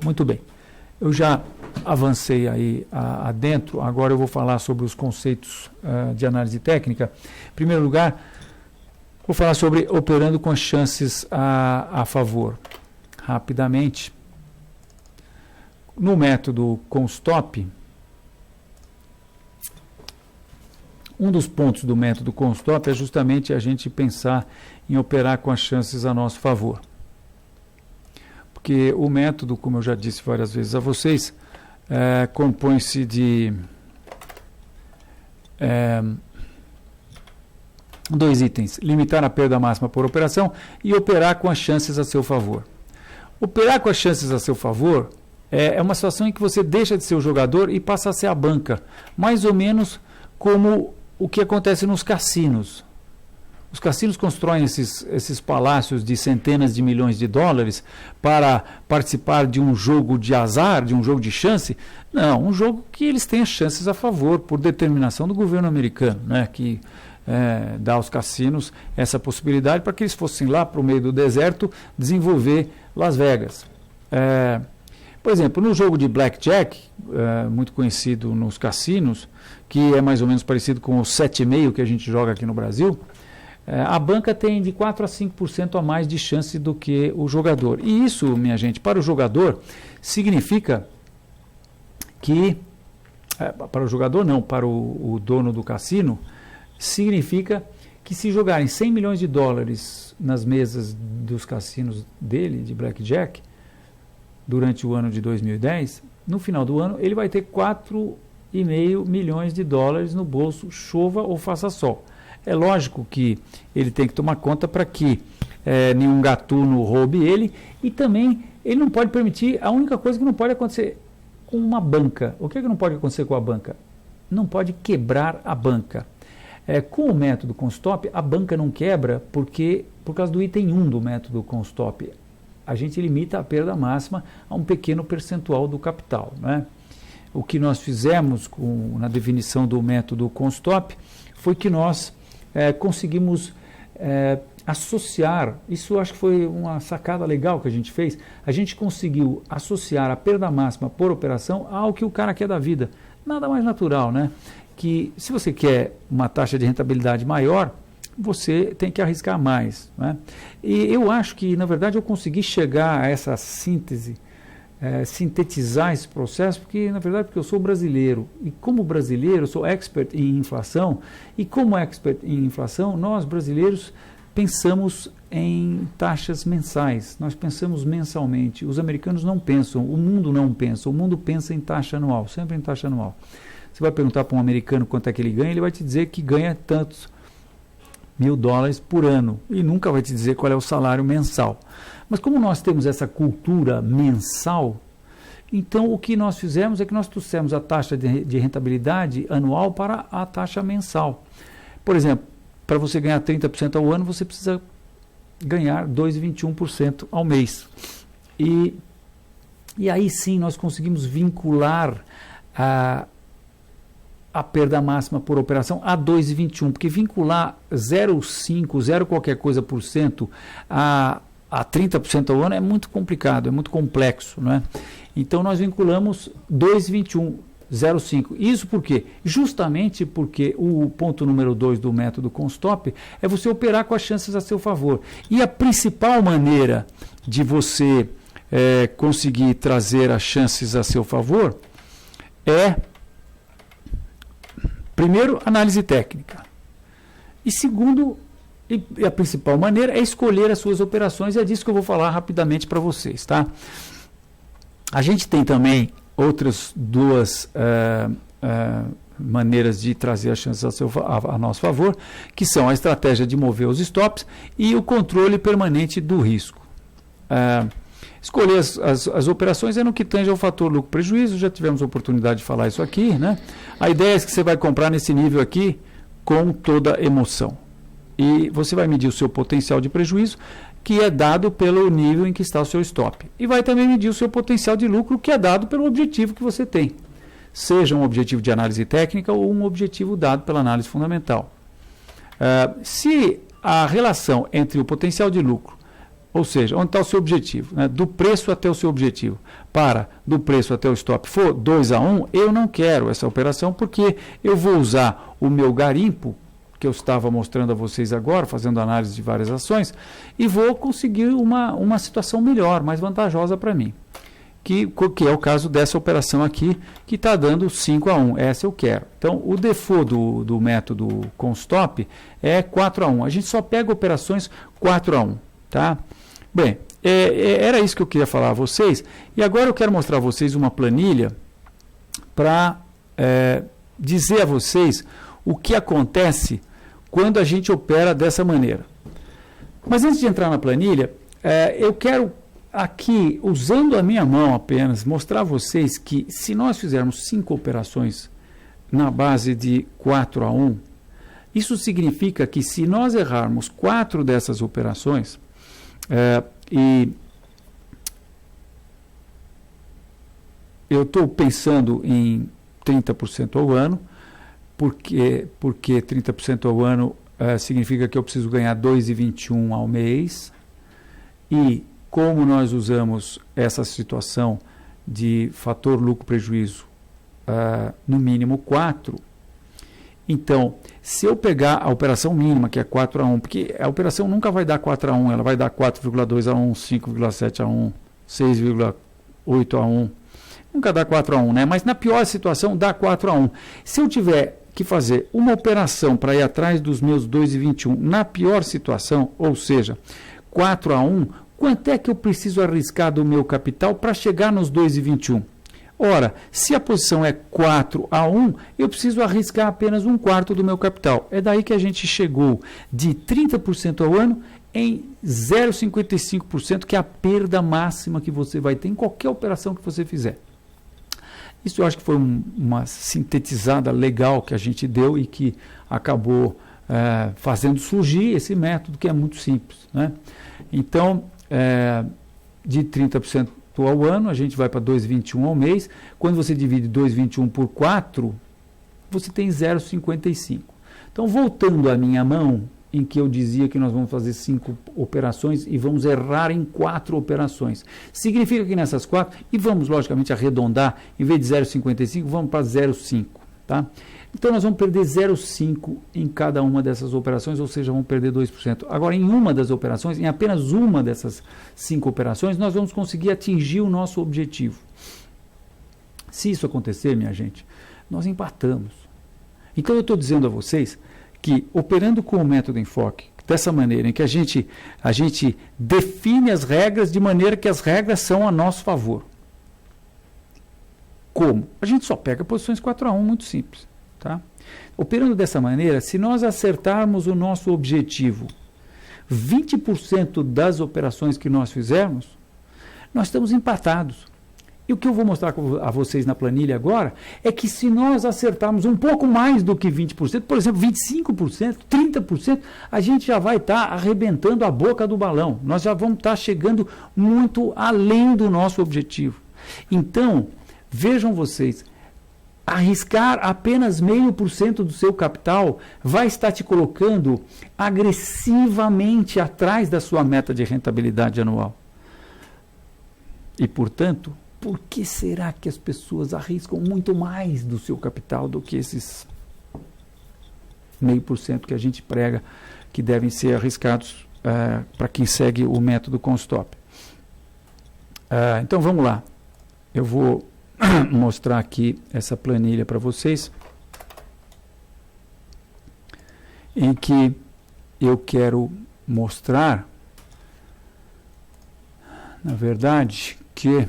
Muito bem. Eu já avancei aí adentro, agora eu vou falar sobre os conceitos de análise técnica. Em primeiro lugar, vou falar sobre operando com as chances a favor. Rapidamente, no método com stop, um dos pontos do método com stop é justamente a gente pensar em operar com as chances a nosso favor. Porque o método, como eu já disse várias vezes a vocês, compõe-se de dois itens: limitar a perda máxima por operação e operar com as chances a seu favor. Operar com as chances a seu favor é uma situação em que você deixa de ser o jogador e passa a ser a banca, mais ou menos como o que acontece nos cassinos. Os cassinos constroem esses palácios de centenas de milhões de dólares para participar de um jogo de azar, de um jogo de chance? Não, um jogo que eles têm as chances a favor, por determinação do governo americano, né, que dá aos cassinos essa possibilidade para que eles fossem lá para o meio do deserto desenvolver Las Vegas. Por exemplo, no jogo de blackjack, muito conhecido nos cassinos, que é mais ou menos parecido com o 7,5 que a gente joga aqui no Brasil, a banca tem de 4 a 5% a mais de chance do que o jogador. E isso, minha gente, para o jogador, significa que... para o jogador não, para o dono do cassino, significa que se jogarem 100 milhões de dólares nas mesas dos cassinos dele, de blackjack, durante o ano de 2010, no final do ano ele vai ter 4,5 milhões de dólares no bolso, chova ou faça sol. É lógico que ele tem que tomar conta para que nenhum gatuno roube ele, e também ele não pode permitir, a única coisa que não pode acontecer com uma banca. O que é que não pode acontecer com a banca? Não pode quebrar a banca. Com o método com stop, a banca não quebra por causa do item 1 do método com stop. A gente limita a perda máxima a um pequeno percentual do capital, né? O que nós fizemos na definição do método com stop foi que nós conseguimos associar, isso eu acho que foi uma sacada legal que a gente fez, a gente conseguiu associar a perda máxima por operação ao que o cara quer da vida. Nada mais natural, né? Que se você quer uma taxa de rentabilidade maior, você tem que arriscar mais, né? E eu acho que, na verdade, eu consegui chegar a essa síntese, sintetizar esse processo, porque, na verdade, porque eu sou brasileiro, e como brasileiro, eu sou expert em inflação, e como expert em inflação, nós, brasileiros, pensamos em taxas mensais, nós pensamos mensalmente. Os americanos não pensam, o mundo não pensa, o mundo pensa em taxa anual, sempre em taxa anual. Você vai perguntar para um americano quanto é que ele ganha, ele vai te dizer que ganha tantos $1.000 por ano, e nunca vai te dizer qual é o salário mensal. Mas como nós temos essa cultura mensal, então o que nós fizemos é que nós trouxemos a taxa de rentabilidade anual para a taxa mensal. Por exemplo, para você ganhar 30% ao ano, você precisa ganhar 2,21% ao mês. E aí sim nós conseguimos vincular a perda máxima por operação a 2,21, porque vincular 0,5, 0 qualquer coisa por cento a 30% ao ano é muito complicado, é muito complexo, não é? Então nós vinculamos 2,21, 0,5. Isso por quê? Justamente porque o ponto número 2 do método com stop é você operar com as chances a seu favor. E a principal maneira de você conseguir trazer as chances a seu favor é, primeiro, análise técnica. E segundo, e a principal maneira é escolher as suas operações, e é disso que eu vou falar rapidamente para vocês, tá? A gente tem também outras duas maneiras de trazer as chances a nosso favor, que são a estratégia de mover os stops e o controle permanente do risco. Escolher as operações é no que tange ao fator lucro-prejuízo, já tivemos a oportunidade de falar isso aqui, né? A ideia é que você vai comprar nesse nível aqui com toda emoção. E você vai medir o seu potencial de prejuízo, que é dado pelo nível em que está o seu stop. E vai também medir o seu potencial de lucro, que é dado pelo objetivo que você tem. Seja um objetivo de análise técnica ou um objetivo dado pela análise fundamental. Se a relação entre o potencial de lucro ou seja, onde está o seu objetivo, né? Do preço até o seu objetivo, do preço até o stop for 2-1, eu não quero essa operação, porque eu vou usar o meu garimpo, que eu estava mostrando a vocês agora, fazendo análise de várias ações, e vou conseguir uma situação melhor, mais vantajosa para mim. Que é o caso dessa operação aqui, que está dando 5-1. Essa eu quero. Então, o default do método com stop é 4-1. A gente só pega operações 4-1. Tá? Bem, era isso que eu queria falar a vocês. E agora eu quero mostrar a vocês uma planilha para dizer a vocês o que acontece quando a gente opera dessa maneira. Mas antes de entrar na planilha, eu quero aqui, usando a minha mão apenas, mostrar a vocês que se nós fizermos 5 operações na base de 4-1, isso significa que se nós errarmos 4 dessas operações, e eu estou pensando em 30% ao ano, porque 30% ao ano significa que eu preciso ganhar 2,21 ao mês, e como nós usamos essa situação de fator lucro-prejuízo no mínimo 4, então, se eu pegar a operação mínima, que é 4-1, porque a operação nunca vai dar 4-1, ela vai dar 4,2-1, 5,7-1, 6,8-1, nunca dá 4-1, né? Mas na pior situação dá 4-1. Se eu tiver que fazer uma operação para ir atrás dos meus 2,21 na pior situação, ou seja, 4-1, quanto é que eu preciso arriscar do meu capital para chegar nos 2,21? Ora, se a posição é 4-1, eu preciso arriscar apenas 1/4 do meu capital. É daí que a gente chegou de 30% ao ano em 0,55%, que é a perda máxima que você vai ter em qualquer operação que você fizer. Isso eu acho que foi uma sintetizada legal que a gente deu e que acabou fazendo surgir esse método que é muito simples, né? Então, de 30% ao ano, a gente vai para 2,21 ao mês. Quando você divide 2,21 por 4, você tem 0,55. Então, voltando à minha mão, em que eu dizia que nós vamos fazer 5 operações e vamos errar em 4 operações. Significa que nessas 4, e vamos logicamente arredondar, em vez de 0,55, vamos para 0,5. Tá? Então nós vamos perder 0,5 em cada uma dessas operações, ou seja, vamos perder 2%. Agora, em uma das operações, em apenas uma dessas 5 operações, nós vamos conseguir atingir o nosso objetivo. Se isso acontecer, minha gente, nós empatamos. Então eu estou dizendo a vocês que, operando com o método enfoque, dessa maneira, em que a gente define as regras de maneira que as regras são a nosso favor. Como? A gente só pega posições 4-1, muito simples. Tá? Operando dessa maneira, se nós acertarmos o nosso objetivo, 20% das operações que nós fizermos, nós estamos empatados. E o que eu vou mostrar a vocês na planilha agora é que se nós acertarmos um pouco mais do que 20%, por exemplo, 25%, 30%, a gente já vai estar arrebentando a boca do balão. Nós já vamos estar chegando muito além do nosso objetivo. Então, vejam vocês, arriscar apenas 0,5% do seu capital vai estar te colocando agressivamente atrás da sua meta de rentabilidade anual. E, portanto, por que será que as pessoas arriscam muito mais do seu capital do que esses 0,5% que a gente prega que devem ser arriscados para quem segue o método com stop? Então vamos lá. Eu vou mostrar aqui essa planilha para vocês, em que eu quero mostrar, na verdade, que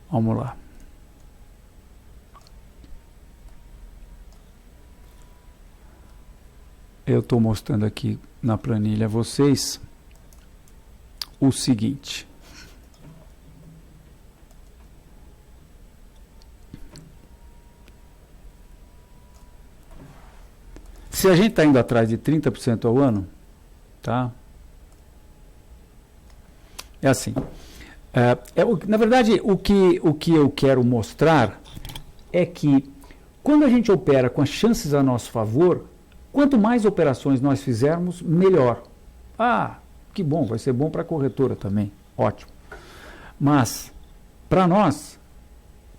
vamos lá. Eu estou mostrando aqui na planilha a vocês o seguinte. Se a gente está indo atrás de 30% ao ano, tá? É assim. Na verdade, o que eu quero mostrar é que quando a gente opera com as chances a nosso favor, quanto mais operações nós fizermos, melhor. Ah, que bom, vai ser bom para a corretora também, ótimo. Mas, para nós,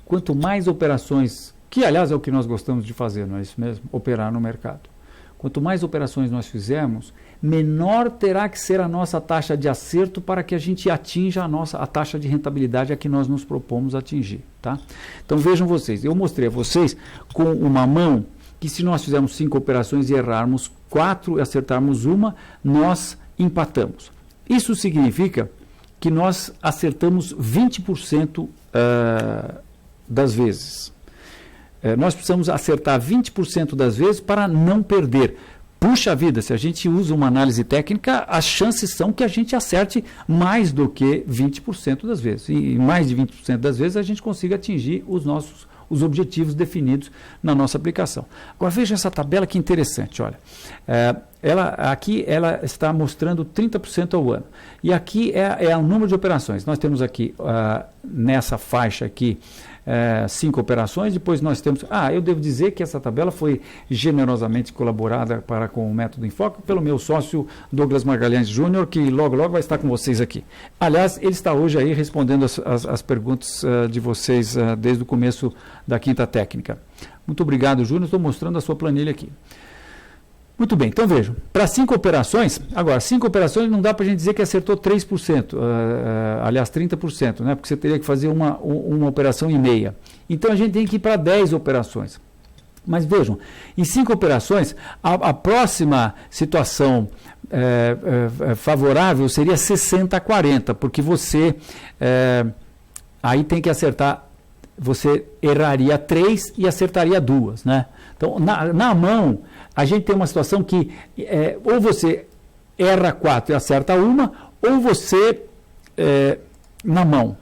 quanto mais operações, que aliás é o que nós gostamos de fazer, não é isso mesmo? Operar no mercado. Quanto mais operações nós fizermos, menor terá que ser a nossa taxa de acerto para que a gente atinja a taxa de rentabilidade a que nós nos propomos atingir. Tá? Então vejam vocês, eu mostrei a vocês com uma mão que se nós fizermos 5 operações e errarmos 4 e acertarmos uma, nós empatamos. Isso significa que nós acertamos 20% das vezes. Nós precisamos acertar 20% das vezes para não perder. Puxa vida, se a gente usa uma análise técnica, as chances são que a gente acerte mais do que 20% das vezes. E mais de 20% das vezes a gente consiga atingir os objetivos definidos na nossa aplicação. Agora veja essa tabela que interessante, olha. Aqui ela está mostrando 30% ao ano. E aqui é o número de operações. Nós temos aqui, nessa faixa aqui, 5 operações, depois nós temos... eu devo dizer que essa tabela foi generosamente colaborada com o Método Enfoque pelo meu sócio Douglas Magalhães Júnior, que logo vai estar com vocês aqui. Aliás, ele está hoje aí respondendo as perguntas de vocês desde o começo da Quinta Técnica. Muito obrigado, Júnior. Estou mostrando a sua planilha aqui. Muito bem, então vejam, para 5 operações, agora, 5 operações não dá para a gente dizer que acertou 3%, aliás, 30%, né? Porque você teria que fazer uma operação e meia. Então a gente tem que ir para 10 operações. Mas vejam, em 5 operações, a próxima situação favorável seria 60-40, porque você aí tem que acertar, você erraria 3 e acertaria 2, né? Então, na mão, a gente tem uma situação que ou você erra 4 e acerta uma, ou você, na mão,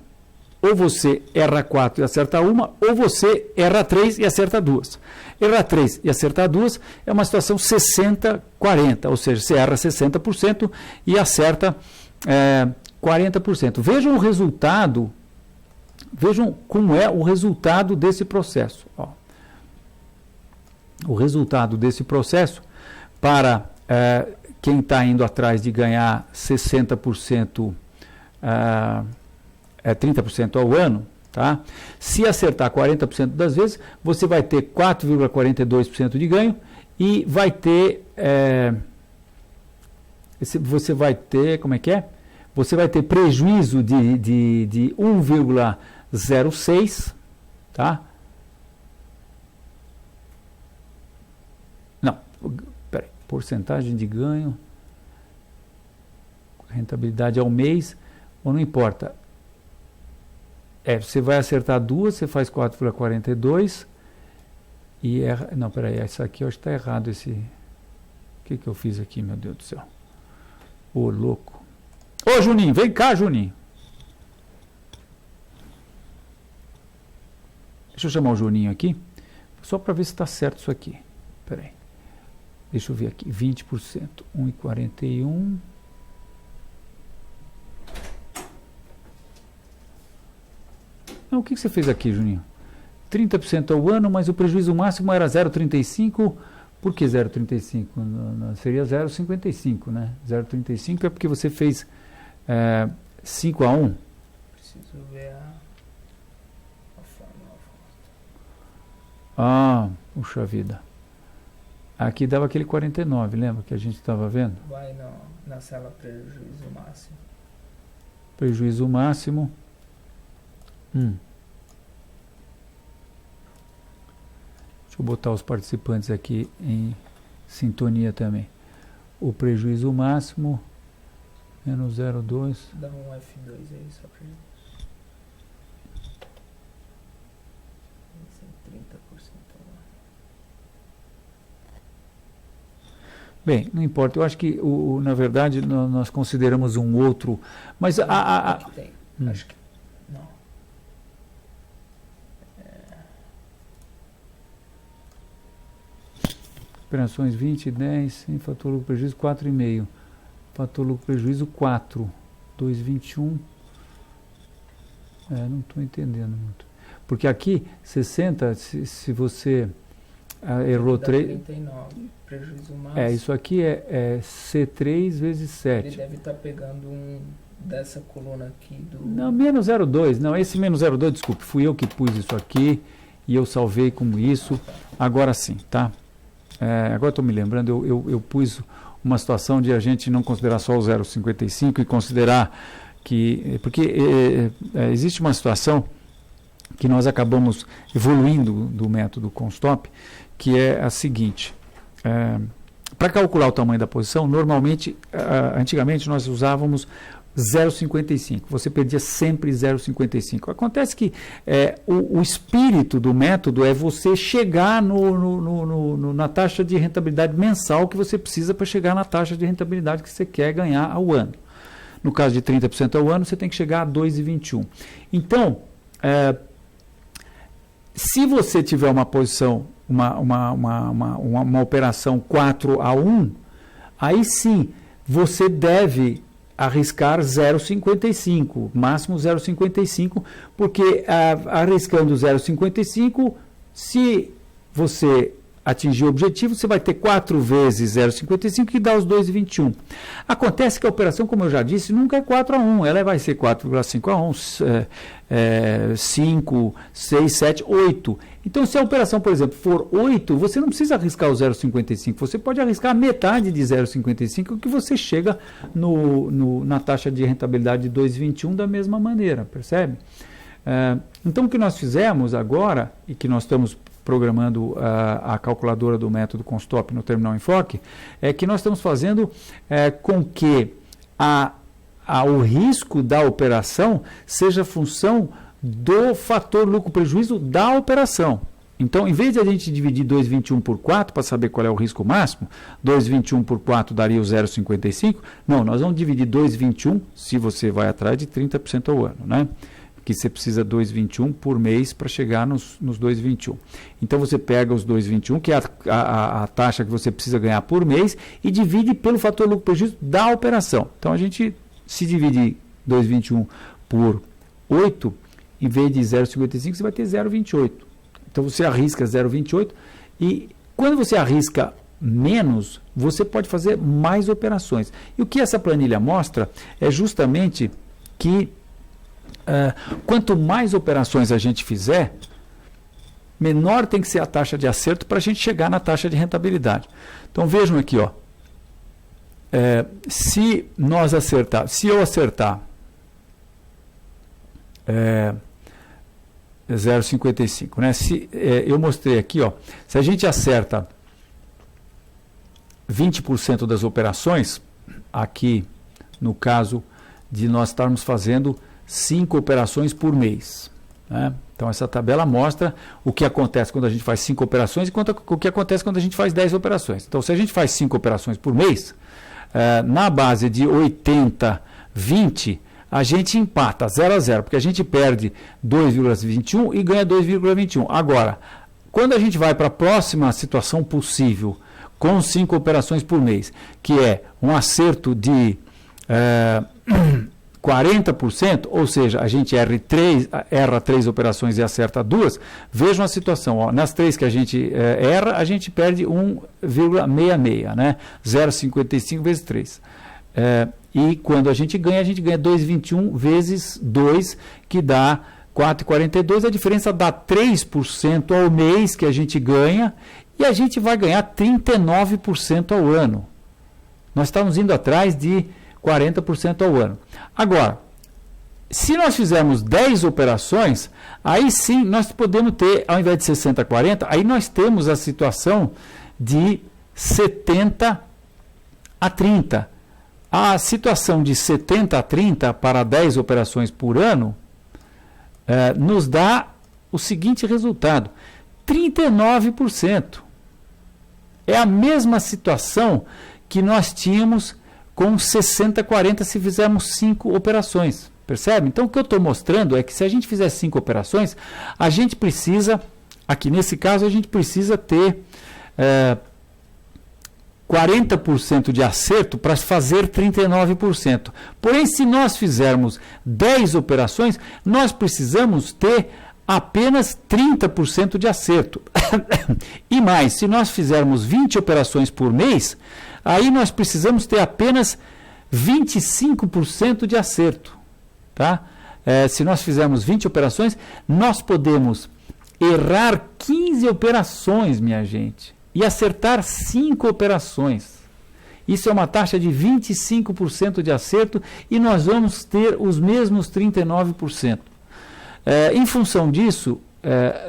ou você erra 4 e acerta uma, ou você erra 3 e acerta 2. Errar 3 e acertar 2 é uma situação 60-40, ou seja, você erra 60% e acerta 40%. Vejam o resultado, vejam como é o resultado desse processo. Ó. O resultado desse processo para quem está indo atrás de ganhar 60%, 30% ao ano, tá? Se acertar 40% das vezes, você vai ter 4,42% de ganho e vai ter, você vai ter, como é que é? Você vai ter prejuízo de 1,06, tá? Peraí, porcentagem de ganho, rentabilidade ao mês, ou não importa. Você vai acertar 2, você faz 4,42 e erra. Não, peraí, essa aqui eu acho que está errado. O que eu fiz aqui, meu Deus do céu? Ô, louco. Ô, Juninho, vem cá, Juninho. Deixa eu chamar o Juninho aqui, só para ver se está certo isso aqui. Peraí. Deixa eu ver aqui, 20%, 1,41. Não, o que você fez aqui, Juninho? 30% ao ano, mas o prejuízo máximo era 0,35. Por que 0,35? Seria 0,55, né? 0,35 é porque você fez 5-1. Preciso ver a fórmula. Puxa vida. Aqui dava aquele 49, lembra que a gente estava vendo? Vai na célula prejuízo máximo. Prejuízo máximo. Deixa eu botar os participantes aqui em sintonia também. O prejuízo máximo, menos 0,2. Dá um F2 aí só pra gente. 30%. Bem, não importa. Eu acho que, na verdade, nós consideramos um outro. Mas Aqui tem. Acho que não. Operações 20, 10, sem fator lucro prejuízo 4,5. Fator lucro prejuízo 4. 2,21. Não estou entendendo muito. Porque aqui, 60, se você errou 3... 39, prejuízo máximo. Isso aqui é C3 vezes 7. Ele deve estar pegando dessa coluna aqui do... Não, menos 0,2. Não, esse menos 0,2, desculpe, fui eu que pus isso aqui e eu salvei como isso. Agora sim, tá? Agora estou me lembrando, eu pus uma situação de a gente não considerar só o 0,55 e considerar que... Porque existe uma situação que nós acabamos evoluindo do método Constop, que é a seguinte: para calcular o tamanho da posição, normalmente, antigamente nós usávamos 0,55, você perdia sempre 0,55. Acontece que o espírito do método é você chegar na taxa de rentabilidade mensal que você precisa para chegar na taxa de rentabilidade que você quer ganhar ao ano. No caso de 30% ao ano, você tem que chegar a 2,21. Então, se você tiver uma posição, uma operação 4-1, aí sim você deve arriscar 0,55, máximo 0,55, porque arriscando 0,55, se você atingir o objetivo, você vai ter 4 vezes 0,55 que dá os 2,21. Acontece que a operação, como eu já disse, nunca é 4-1, ela vai ser 4,5-1, 5, 6, 7, 8. Então, se a operação, por exemplo, for 8, você não precisa arriscar o 0,55, você pode arriscar metade de 0,55, que você chega na taxa de rentabilidade de 2,21 da mesma maneira, percebe? Então, o que nós fizemos agora, e que nós estamos programando a calculadora do método Constop no Terminal Enfoque, é que nós estamos fazendo com que o risco da operação seja função do fator lucro-prejuízo da operação. Então, em vez de a gente dividir 2,21 por 4 para saber qual é o risco máximo, 2,21 por 4 daria o 0,55, não, nós vamos dividir 2,21 se você vai atrás de 30% ao ano, né? Que você precisa 2,21 por mês para chegar nos 2,21. Então, você pega os 2,21, que é a taxa que você precisa ganhar por mês, e divide pelo fator lucro-prejuízo da operação. Então, a gente, se dividir 2,21 por 8, em vez de 0,55, você vai ter 0,28. Então, você arrisca 0,28 e quando você arrisca menos, você pode fazer mais operações. E o que essa planilha mostra é justamente que quanto mais operações a gente fizer, menor tem que ser a taxa de acerto para a gente chegar na taxa de rentabilidade. Então vejam aqui, se eu acertar 0,55, né? Eu mostrei aqui, se a gente acerta 20% das operações, aqui no caso de nós estarmos fazendo 5 operações por mês, né? Então essa tabela mostra o que acontece quando a gente faz 5 operações e o que acontece quando a gente faz 10 operações. Então, se a gente faz 5 operações por mês, na base de 80-20, a gente empata 0-0, porque a gente perde 2,21 e ganha 2,21. Agora, quando a gente vai para a próxima situação possível, com 5 operações por mês, que é um acerto de 40%, ou seja, a gente erra 3 operações e acerta 2, vejam a situação, nas 3 que a gente erra, a gente perde 1,66, né? 0,55 vezes 3. E quando a gente ganha 2,21 vezes 2, que dá 4,42, a diferença dá 3% ao mês que a gente ganha, e a gente vai ganhar 39% ao ano. Nós estamos indo atrás de 40% ao ano. Agora, se nós fizermos 10 operações, aí sim nós podemos ter, ao invés de 60-40, aí nós temos a situação de 70-30. A situação de 70-30 para 10 operações por ano nos dá o seguinte resultado: 39%. É a mesma situação que nós tínhamos com 60-40 se fizermos 5 operações. Percebe? Então, o que eu estou mostrando é que se a gente fizer 5 operações, a gente precisa, aqui nesse caso, a gente precisa ter 40% de acerto para fazer 39%. Porém, se nós fizermos 10 operações, nós precisamos ter apenas 30% de acerto. E mais, se nós fizermos 20 operações por mês, aí nós precisamos ter apenas 25% de acerto. Tá? Se nós fizermos 20 operações, nós podemos errar 15 operações, minha gente, e acertar 5 operações. Isso é uma taxa de 25% de acerto e nós vamos ter os mesmos 39%. Em função disso,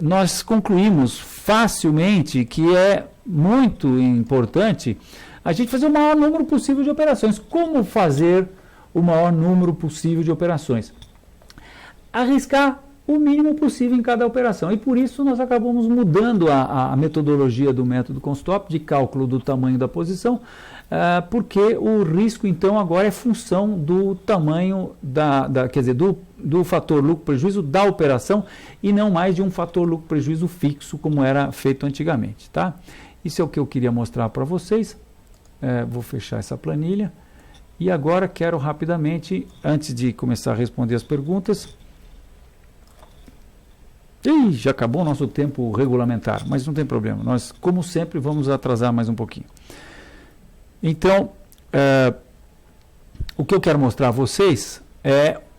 nós concluímos facilmente que é muito importante a gente fazer o maior número possível de operações. Como fazer o maior número possível de operações? Arriscar o mínimo possível em cada operação. E por isso nós acabamos mudando a metodologia do método Constop de cálculo do tamanho da posição, porque o risco então agora é função do tamanho quer dizer, do fator lucro-prejuízo da operação e não mais de um fator lucro-prejuízo fixo como era feito antigamente. Tá? Isso é o que eu queria mostrar para vocês. Vou fechar essa planilha e agora quero rapidamente, antes de começar a responder as perguntas, já acabou o nosso tempo regulamentar, mas não tem problema. Nós, como sempre, vamos atrasar mais um pouquinho. Então, o que eu quero mostrar a vocês é